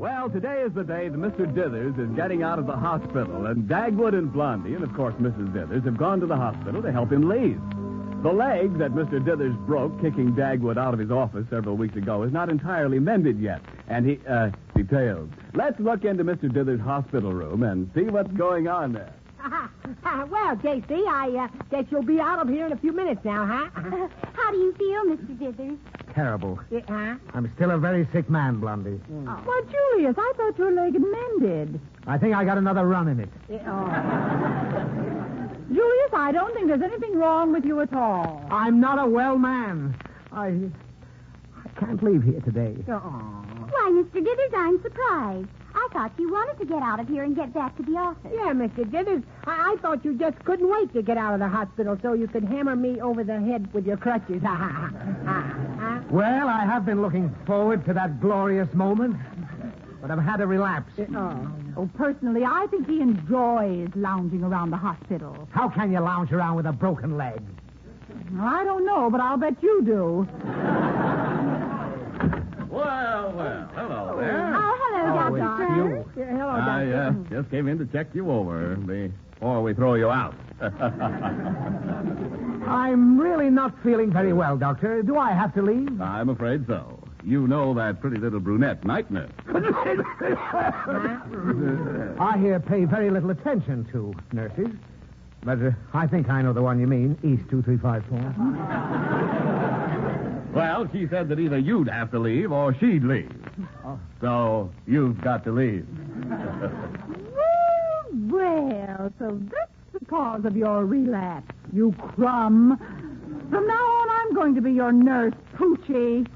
Well, today is the day that Mr. Dithers is getting out of the hospital, and Dagwood and Blondie, and of course Mrs. Dithers, have gone to the hospital to help him leave. The leg that Mr. Dithers broke kicking Dagwood out of his office several weeks ago is not entirely mended yet, and details. Let's look into Mr. Dithers' hospital room and see what's going on there. Well, J.C., I guess you'll be out of here in a few minutes now, huh? How do you feel, Mr. Dithers? Terrible. Huh? I'm still a very sick man, Blondie. Oh. Well, Julius, I thought your leg had mended. I think I got another run in it. Julius, I don't think there's anything wrong with you at all. I'm not a well man. I can't leave here today. Why, Mr. Dithers, I'm surprised. I thought you wanted to get out of here and get back to the office. Yeah, Mr. Dithers, I thought you just couldn't wait to get out of the hospital so you could hammer me over the head with your crutches. Well, I have been looking forward to that glorious moment, but I've had a relapse. Personally, I think he enjoys lounging around the hospital. How can you lounge around with a broken leg? I don't know, but I'll bet you do. Well, hello there. Oh, hello, Dr. it's Crunch. you. Hello, I Doctor. just came in to check you over before we throw you out. I'm really not feeling very well, Doctor. Do I have to leave? I'm afraid so. You know that pretty little brunette night nurse. I here pay very little attention to nurses. But I think I know the one you mean, East 2354. Well, she said that either you'd have to leave or she'd leave. So you've got to leave. Well, so that's the cause of your relapse, you crumb. From now on, I'm going to be your nurse, Poochie.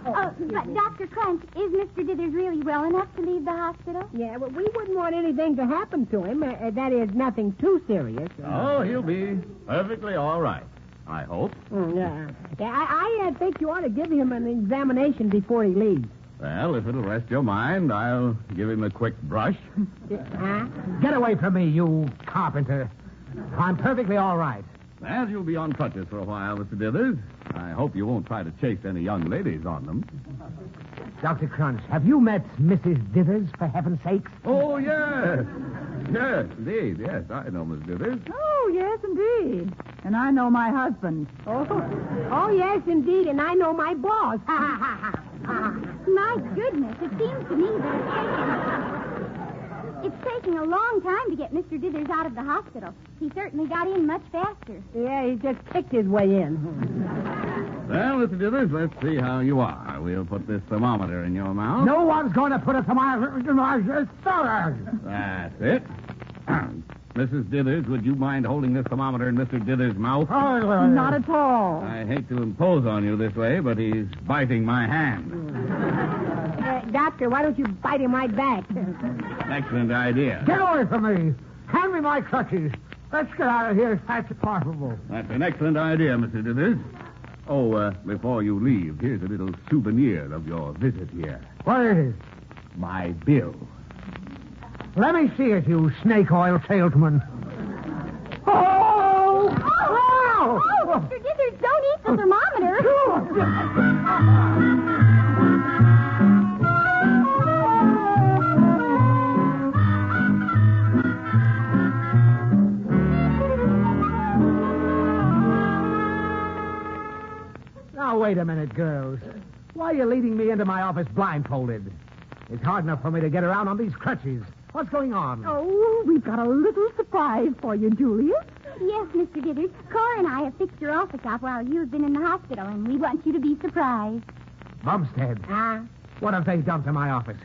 But Dr. Crunch, is Mr. Dithers really well enough to leave the hospital? Yeah, but we wouldn't want anything to happen to him. That is, nothing too serious. Oh, he'll be perfectly all right, I hope. Yeah, I think you ought to give him an examination before he leaves. Well, if it'll rest your mind, I'll give him a quick brush. Get away from me, you carpenter. I'm perfectly all right. Well, you'll be on crutches for a while, Mr. Dithers. I hope you won't try to chase any young ladies on them. Dr. Crunch, have you met Mrs. Dithers, for heaven's sakes? Oh, yes. Yes, indeed. Yes, I know Miss Dithers. Oh, yes, indeed. And I know my husband. Oh, yes, indeed, and I know my boss. My goodness, it seems to me that it's taking a long time to get Mr. Dithers out of the hospital. He certainly got in much faster. Yeah, he just kicked his way in. Well, Mr. Dithers, let's see how you are. We'll put this thermometer in your mouth. No one's going to put a thermometer in my stomach. That's it. Mrs. Dithers, would you mind holding this thermometer in Mr. Dithers' mouth? Not at all. I hate to impose on you this way, but he's biting my hand. Doctor, why don't you bite him right back? Excellent idea. Get away from me. Hand me my crutches. Let's get out of here as fast as possible. That's an excellent idea, Mr. Dithers. Oh, before you leave, here's a little souvenir of your visit here. What is it? My bill. Let me see it, you snake oil salesman. Oh! Oh, Mr. Dithers, don't eat the thermometer. Now, wait a minute, girls. Why are you leading me into my office blindfolded? It's hard enough for me to get around on these crutches. What's going on? Oh, we've got a little surprise for you, Julius. Yes, Mr. Dithers. Cora and I have fixed your office out while you've been in the hospital, and we want you to be surprised. Bumstead, what have they done to my office?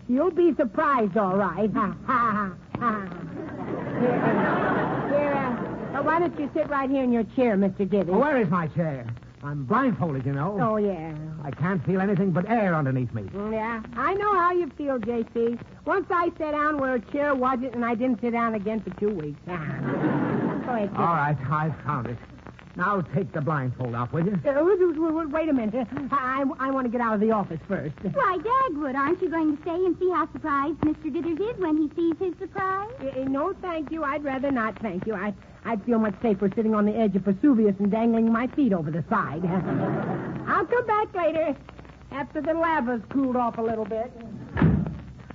You'll be surprised, all right. Here, why don't you sit right here in your chair, Mr. Dithers? Where is my chair? I'm blindfolded, you know. Oh, yeah. I can't feel anything but air underneath me. Yeah, I know how you feel, J.C. Once I sat down where a chair wasn't, and I didn't sit down again for 2 weeks. Go ahead, All right, I found it. Now take the blindfold off, will you? Wait a minute. I want to get out of the office first. Why, Dagwood, aren't you going to stay and see how surprised Mr. Dithers is when he sees his surprise? No, thank you. I'd rather not, thank you. I'd feel much safer sitting on the edge of Vesuvius and dangling my feet over the side. I'll come back later. After the lava's cooled off a little bit.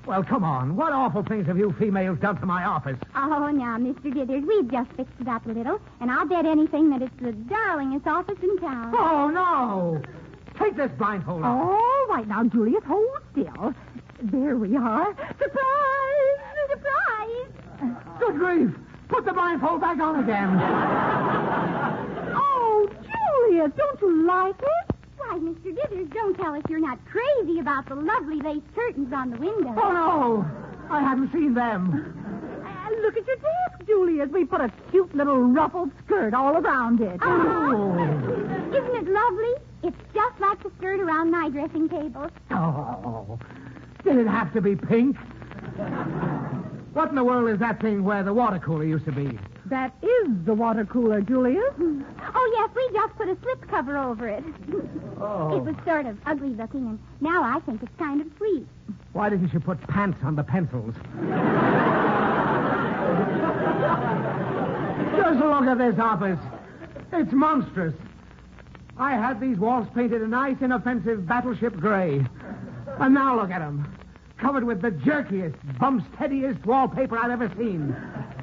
Well, come on. What awful things have you females done to my office? Oh, now, Mr. Dithers, we've just fixed it up a little, and I'll bet anything that it's the darlingest office in town. Oh, no. Take this blindfold off. All right, now, Julius, hold still. There we are. Surprise! Surprise! Good grief. Put the blindfold back on again. Oh, Julius, don't you like it? Why, Mr. Dithers, don't tell us you're not crazy about the lovely lace curtains on the window. Oh, no. I haven't seen them. Look at your desk, Julius. We put a cute little ruffled skirt all around it. Oh. Isn't it lovely? It's just like the skirt around my dressing table. Oh. Did it have to be pink? What in the world is that thing where the water cooler used to be? That is the water cooler, Julius. Oh, yes, we just put a slip cover over it. Oh. It was sort of ugly looking, and now I think it's kind of sweet. Why didn't you put pants on the pencils? Just look at this office. It's monstrous. I had these walls painted a nice, inoffensive battleship gray. And now look at them. Covered with the jerkiest, bumsteadiest wallpaper I've ever seen.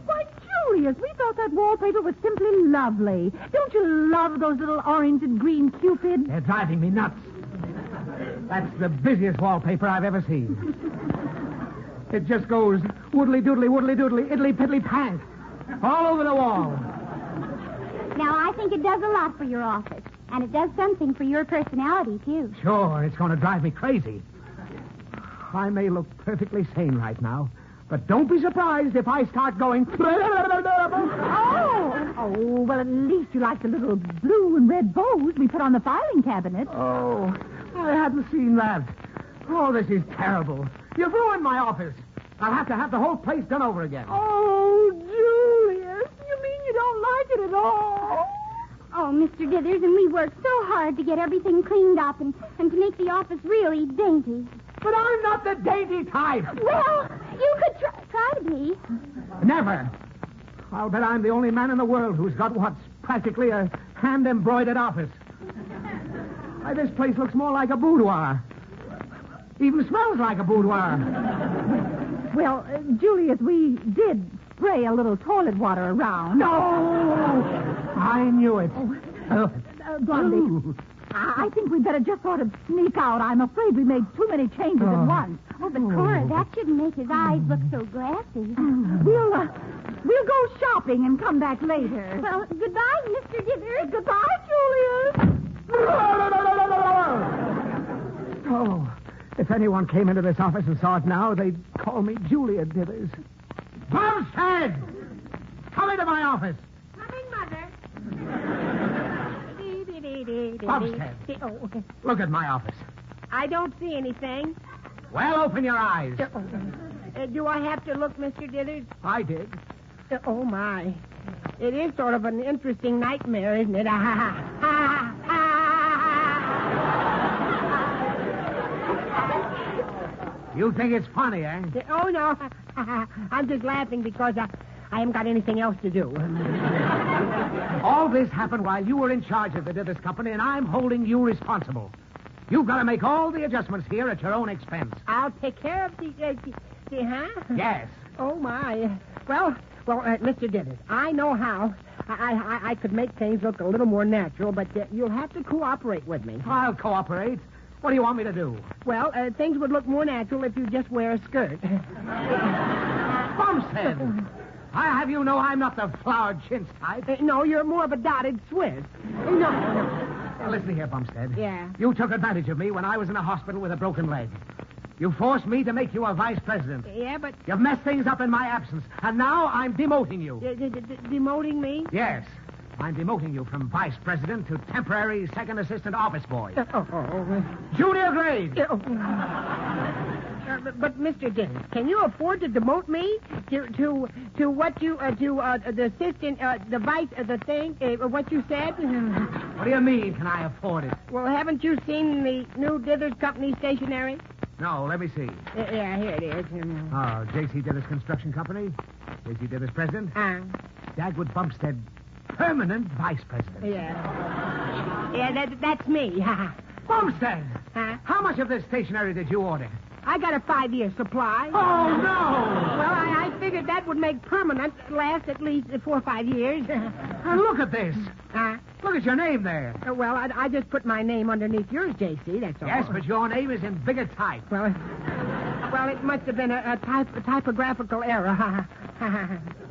Why, Julius, we thought that wallpaper was simply lovely. Don't you love those little orange and green cupids? They're driving me nuts. That's the busiest wallpaper I've ever seen. It just goes woodly-doodly, woodly-doodly, idly-piddly pank. All over the wall. Now, I think it does a lot for your office. And it does something for your personality, too. Sure, it's going to drive me crazy. I may look perfectly sane right now, but don't be surprised if I start going... Oh, well, at least you like the little blue and red bows we put on the filing cabinet. Oh, I hadn't seen that. Oh, this is terrible. You've ruined my office. I'll have to have the whole place done over again. Oh, Julius, you mean you don't like it at all? Oh, Mr. Dithers, and we worked so hard to get everything cleaned up and to make the office really dainty. But I'm not the dainty type. Well, you could try to be. Never. I'll bet I'm the only man in the world who's got what's practically a hand-embroidered office. Why, this place looks more like a boudoir. Even smells like a boudoir. Well, Julius, we did spray a little toilet water around. No! I knew it. Blondie, Ooh. I think we'd better just sort of sneak out. I'm afraid we made too many changes at once. Oh, but Cora, that shouldn't make his eyes look so glassy. We'll go shopping and come back later. Well, goodbye, Mr. Dithers. Goodbye, Julius. Oh, if anyone came into this office and saw it now, they'd call me Julia Dithers. Bumstead! Come into my office. Coming, Mother. Bumstead. Oh, okay. Look at my office. I don't see anything. Well, open your eyes. Do I have to look, Mr. Dithers? I did. Oh, my. It is sort of an interesting nightmare, isn't it? You think it's funny, eh? Oh, no. I'm just laughing because I haven't got anything else to do. All this happened while you were in charge of the Dithers Company, and I'm holding you responsible. You've got to make all the adjustments here at your own expense. I'll take care of the huh? Yes. Oh, my. Well, Mr. Dithers, I know how. I could make things look a little more natural, but you'll have to cooperate with me. I'll cooperate. What do you want me to do? Well, things would look more natural if you just wear a skirt. Bumstead! I have you know I'm not the flowered chintz type. No, you're more of a dotted Swiss. No. Now, listen here, Bumstead. Yeah. You took advantage of me when I was in a hospital with a broken leg. You forced me to make you a vice president. Yeah, but... You've messed things up in my absence, and now I'm demoting you. Demoting me? Yes. I'm demoting you from vice president to temporary second assistant office boy. Junior grade. But Mr. Dithers, can you afford to demote me to what you the assistant the vice the thing what you said? What do you mean? Can I afford it? Well, haven't you seen the new Dithers Company stationery? No, let me see. Yeah, here it is. Oh, J.C. Dithers Construction Company. J.C. Dithers President. Dagwood Bumstead, permanent vice president. Yeah, that's me. Bumstead! Huh? How much of this stationery did you order? I got a 5-year supply. Oh, no! Well, I figured that would make permanent last at least 4 or 5 years. And look at this. Look at your name there. Well, I just put my name underneath yours, J.C., that's all. Yes, but your name is in bigger type. Well, it must have been a typographical error.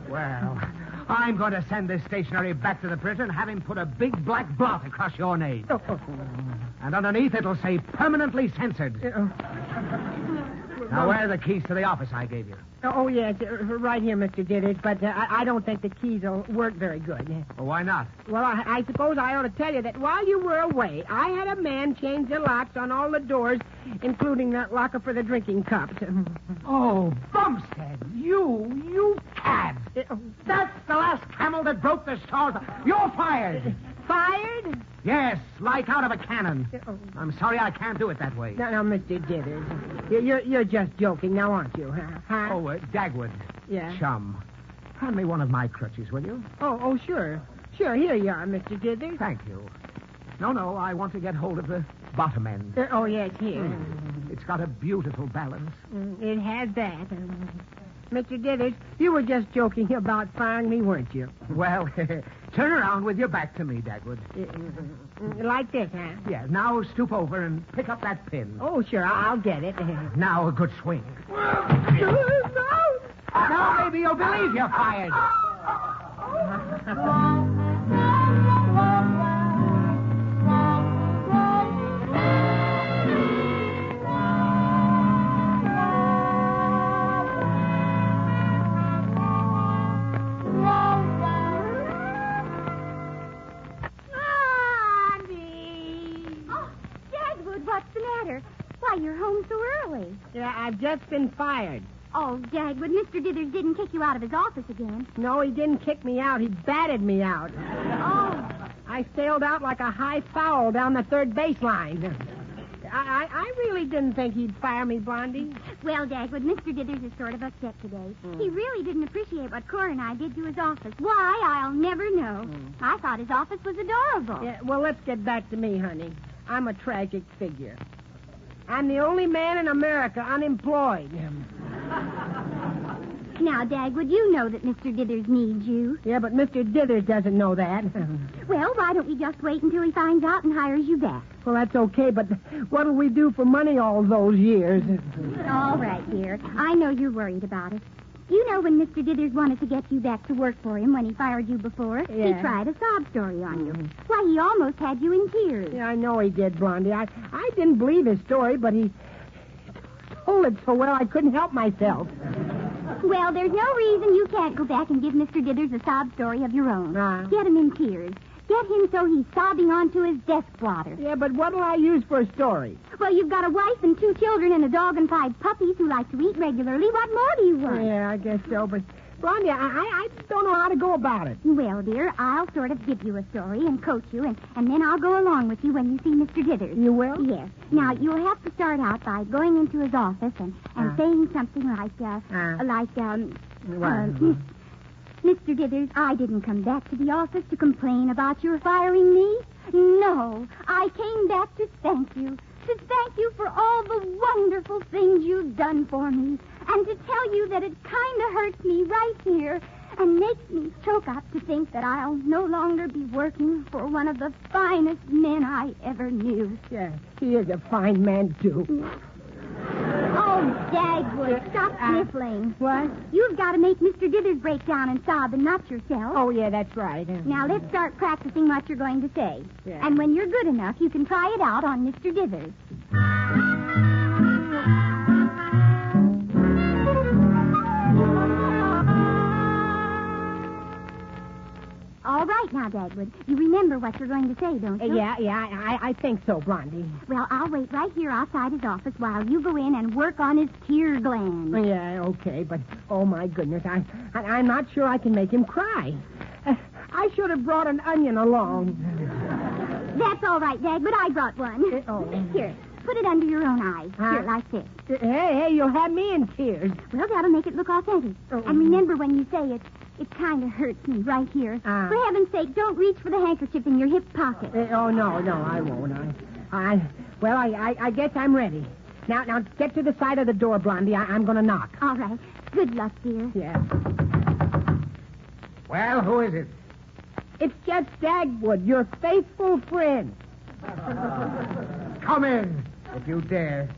Well, I'm going to send this stationery back to the printer and have him put a big black blot across your name. And underneath it'll say permanently censored. Now, where are the keys to the office I gave you? Oh, yes, right here, Mr. Dithers, but I don't think the keys will work very good. Well, why not? Well, I suppose I ought to tell you that while you were away, I had a man change the locks on all the doors, including that locker for the drinking cups. Oh, Bumstead, you cad. That's the last camel that broke the straws. You're fired. Fired? Yes, like out of a cannon. I'm sorry I can't do it that way. Now, Mr. Dithers, you're just joking now, aren't you? Huh? Oh, Dagwood. Yeah? Chum. Hand me one of my crutches, will you? Oh, sure. Sure, here you are, Mr. Dithers. Thank you. No, I want to get hold of the bottom end. Oh, yes, here. It's got a beautiful balance. It has that. Mr. Dithers, you were just joking about firing me, weren't you? Well, turn around with your back to me, Dagwood. Like this, huh? Yeah, now stoop over and pick up that pin. Oh, sure, I'll get it. Now a good swing. Now maybe you'll believe you're fired. Why, you're home so early. Yeah, I've just been fired. Oh, Dagwood, Mr. Dithers didn't kick you out of his office again. No, he didn't kick me out. He batted me out. Oh. I sailed out like a high foul down the third baseline. I really didn't think he'd fire me, Blondie. Well, Dagwood, Mr. Dithers is sort of upset today. He really didn't appreciate what Cora and I did to his office. Why, I'll never know. I thought his office was adorable. Yeah, well, let's get back to me, honey. I'm a tragic figure. I'm the only man in America unemployed. Now, Dagwood, you know that Mr. Dithers needs you. Yeah, but Mr. Dithers doesn't know that. Well, why don't we just wait until he finds out and hires you back? Well, that's okay, but what'll we do for money all those years? All right, dear. I know you're worried about it. You know when Mr. Dithers wanted to get you back to work for him when he fired you before? Yeah. He tried a sob story on you. Why, he almost had you in tears. Yeah, I know he did, Blondie. I didn't believe his story, but he told it so well I couldn't help myself. Well, there's no reason you can't go back and give Mr. Dithers a sob story of your own. Get him in tears. Get him so he's sobbing onto his desk blotter. Yeah, but what'll I use for a story? Well, you've got a wife and 2 children and a dog and 5 puppies who like to eat regularly. What more do you want? Yeah, I guess so, but Blondie, I don't know how to go about it. Well, dear, I'll sort of give you a story and coach you, and then I'll go along with you when you see Mr. Dithers. You will? Yes. Now, you'll have to start out by going into his office and saying something like, Mr. Dithers, I didn't come back to the office to complain about your firing me. No, I came back to thank you. To thank you for all the wonderful things you've done for me. And to tell you that it kind of hurts me right here and makes me choke up to think that I'll no longer be working for one of the finest men I ever knew. Yeah, he is a fine man, too. Oh, Dagwood, stop sniffling. What? You've got to make Mr. Dithers break down and sob and not yourself. Oh, yeah, that's right. Now, let's start practicing what you're going to say. Yeah. And when you're good enough, you can try it out on Mr. Dithers. All right now, Dagwood. You remember what you're going to say, don't you? Yeah, I think so, Blondie. Well, I'll wait right here outside his office while you go in and work on his tear gland. Yeah, okay, but, oh, my goodness, I'm not sure I can make him cry. I should have brought an onion along. That's all right, Dagwood. I brought one. Here, put it under your own eyes. Here, like this. Hey, you'll have me in tears. Well, that'll make it look authentic. Oh. And remember when you say it kind of hurts me right here. For heaven's sake, don't reach for the handkerchief in your hip pocket. Oh, no, I won't. Well, I guess I'm ready. Now, get to the side of the door, Blondie. I'm going to knock. All right. Good luck, dear. Yeah. Well, who is it? It's just Dagwood, your faithful friend. Come in, if you dare.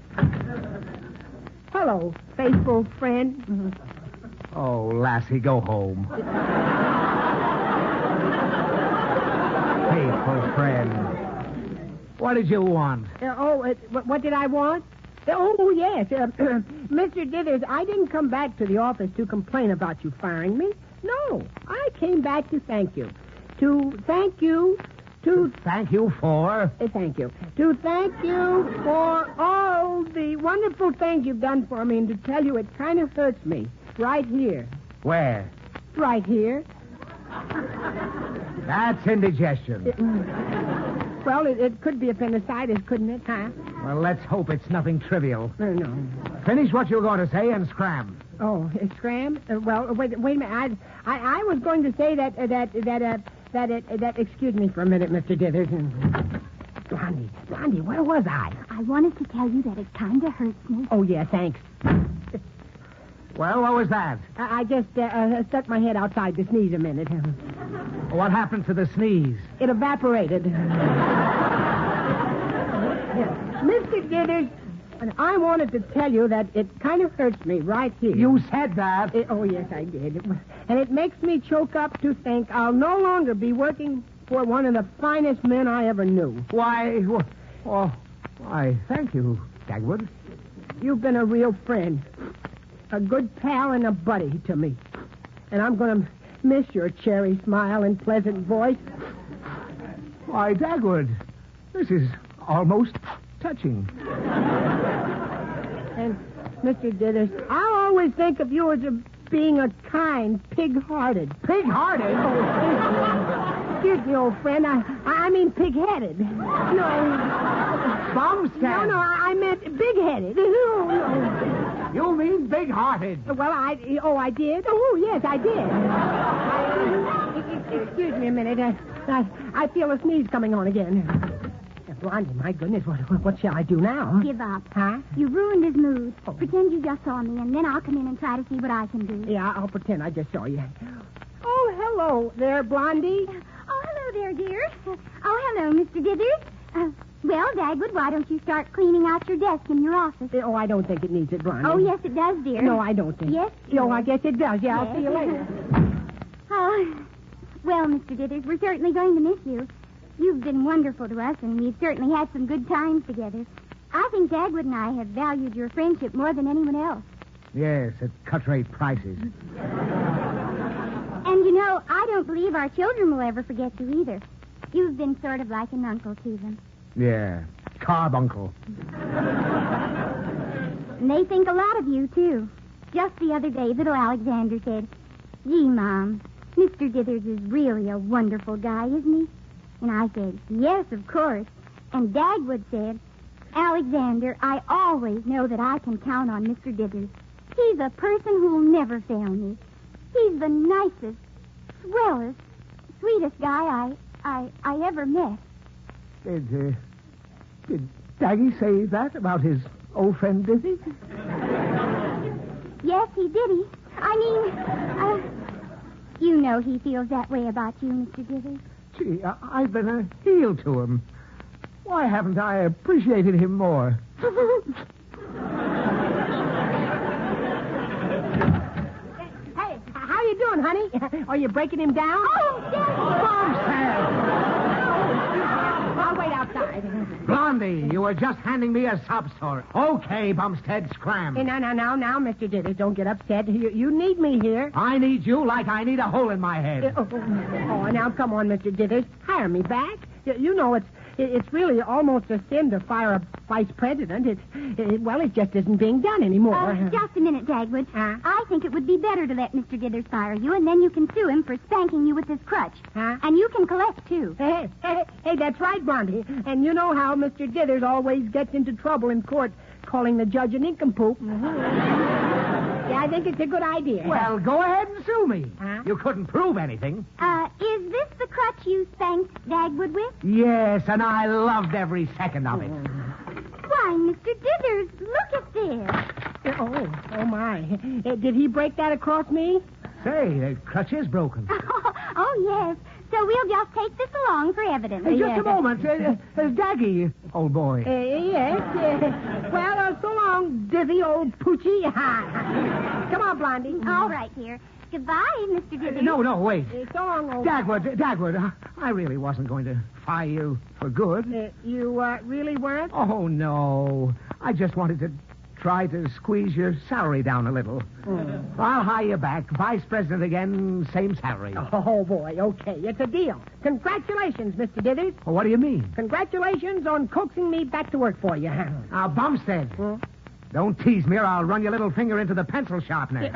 Hello, faithful friend. Oh, lassie, go home. Faithful friend. What did you want? What did I want? Oh, yes. Mr. Dithers, I didn't come back to the office to complain about you firing me. No, I came back to thank you. To thank you Thank you for? Thank you. To thank you for all the wonderful things you've done for me and to tell you it kind of hurts me. Right here. Where? Right here. That's indigestion. Well, it could be appendicitis, couldn't it, huh? Well, let's hope it's nothing trivial. No. Finish what you were going to say and scram. Oh, scram? Well, wait a minute. I was going to say that excuse me for a minute, Mr. Dithers. Blondie, where was I? I wanted to tell you that it kind of hurts me. Oh, yeah, thanks. Well, what was that? I just stuck my head outside to sneeze a minute. What happened to the sneeze? It evaporated. Mr. Dithers, I wanted to tell you that it kind of hurts me right here. You said that. Oh, yes, I did. And it makes me choke up to think I'll no longer be working for one of the finest men I ever knew. Why, thank you, Dagwood. You've been a real friend, a good pal and a buddy to me. And I'm going to miss your cherry smile and pleasant voice. Why, Dagwood, this is almost touching. And, Mr. Dithers, I always think of you as being a kind, pig-hearted. Pig-hearted? Excuse me, old friend. I mean pig-headed. No. Bumstead. No, I meant big-headed. No. You mean big-hearted. Well, I did? Oh, yes, I did. Excuse me a minute. I feel a sneeze coming on again. Blondie, my goodness, what shall I do now? Give up. Huh? You ruined his mood. Oh. Pretend you just saw me, and then I'll come in and try to see what I can do. Yeah, I'll pretend I just saw you. Oh, hello there, Blondie. Oh, hello there, dear. Oh, hello, Mr. Dithers. Well, Dagwood, why don't you start cleaning out your desk in your office? Oh, I don't think it needs it, Blondie. Oh, yes, it does, dear. No, I don't think. Yes, Oh, I guess it does. Yeah, I'll see you later. Oh, well, Mr. Dithers, we're certainly going to miss you. You've been wonderful to us, and we've certainly had some good times together. I think Dagwood and I have valued your friendship more than anyone else. Yes, at cut-rate prices. And, you know, I don't believe our children will ever forget you either. You've been sort of like an uncle to them. Yeah, carbuncle. And they think a lot of you, too. Just the other day, little Alexander said, "Gee, Mom, Mr. Dithers is really a wonderful guy, isn't he?" And I said, "Yes, of course." And Dagwood said, "Alexander, I always know that I can count on Mr. Dithers. He's a person who'll never fail me. He's the nicest, swellest, sweetest guy I ever met." Did Daggy say that about his old friend Dizzy? Yes, he did. You know he feels that way about you, Mr. Dithers. Gee, I've been a heel to him. Why haven't I appreciated him more? Hey, how you doing, honey? Are you breaking him down? Oh, Bumstead! I'll wait outside. Blondie, you were just handing me a sob story. Okay, Bumstead, scram. Hey, now, Mr. Dithers, don't get upset. You need me here. I need you like I need a hole in my head. Oh, now, come on, Mr. Dithers. Hire me back. You know, it's really almost a sin to fire a vice president. It just isn't being done anymore. Just a minute, Dagwood. Huh? I think it would be better to let Mr. Dithers fire you, and then you can sue him for spanking you with his crutch. Huh? And you can collect, too. Hey, that's right, Blondie. And you know how Mr. Dithers always gets into trouble in court calling the judge a nincompoop. Yeah, I think it's a good idea. Well, go ahead and sue me. Huh? You couldn't prove anything. Is this the crutch you spanked Dagwood with? Yes, and I loved every second of it. My, Mr. Dithers, look at this. Oh, my. Did he break that across me? Say, the crutch is broken. Oh, yes. So we'll just take this along for evidence. Hey, just a moment. Daggy, old boy. Yes. Well, so long, dizzy old poochie. Come on, Blondie. All right, dear. Goodbye, Mr. Dithers. No, wait. So long, old... Dagwood, I really wasn't going to fire you for good. You really weren't? Oh, no. I just wanted to try to squeeze your salary down a little. I'll hire you back. Vice president again, same salary. Oh, boy, okay. It's a deal. Congratulations, Mr. Dithers. Well, what do you mean? Congratulations on coaxing me back to work for you. Now, Bumstead, don't tease me or I'll run your little finger into the pencil sharpener.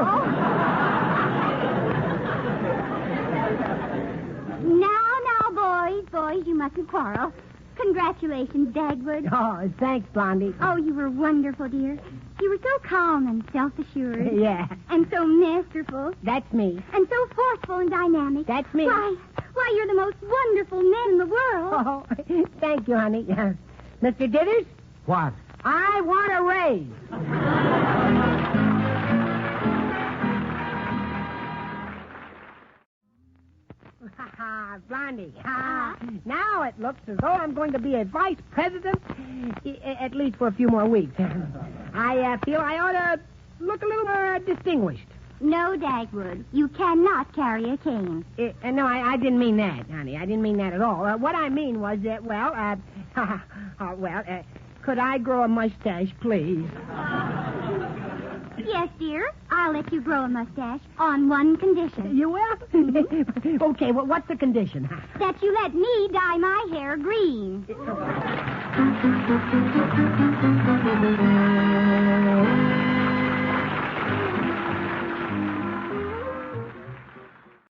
Now, boys, you mustn't quarrel. Congratulations, Dagwood. Oh, thanks, Blondie. Oh, you were wonderful, dear. You were so calm and self-assured. Yeah. And so masterful. That's me. And so forceful and dynamic. That's me. Why, you're the most wonderful man in the world. Oh, thank you, honey. Mr. Dithers? What? I want a raise. Blondie. Now it looks as though I'm going to be a vice president, at least for a few more weeks. I feel I ought to look a little more distinguished. No, Dagwood. You cannot carry a cane. No, I didn't mean that, honey. I didn't mean that at all. What I mean was that, could I grow a mustache, please? Yes, dear. I'll let you grow a mustache on one condition. You will? Okay, well, what's the condition? That you let me dye my hair green.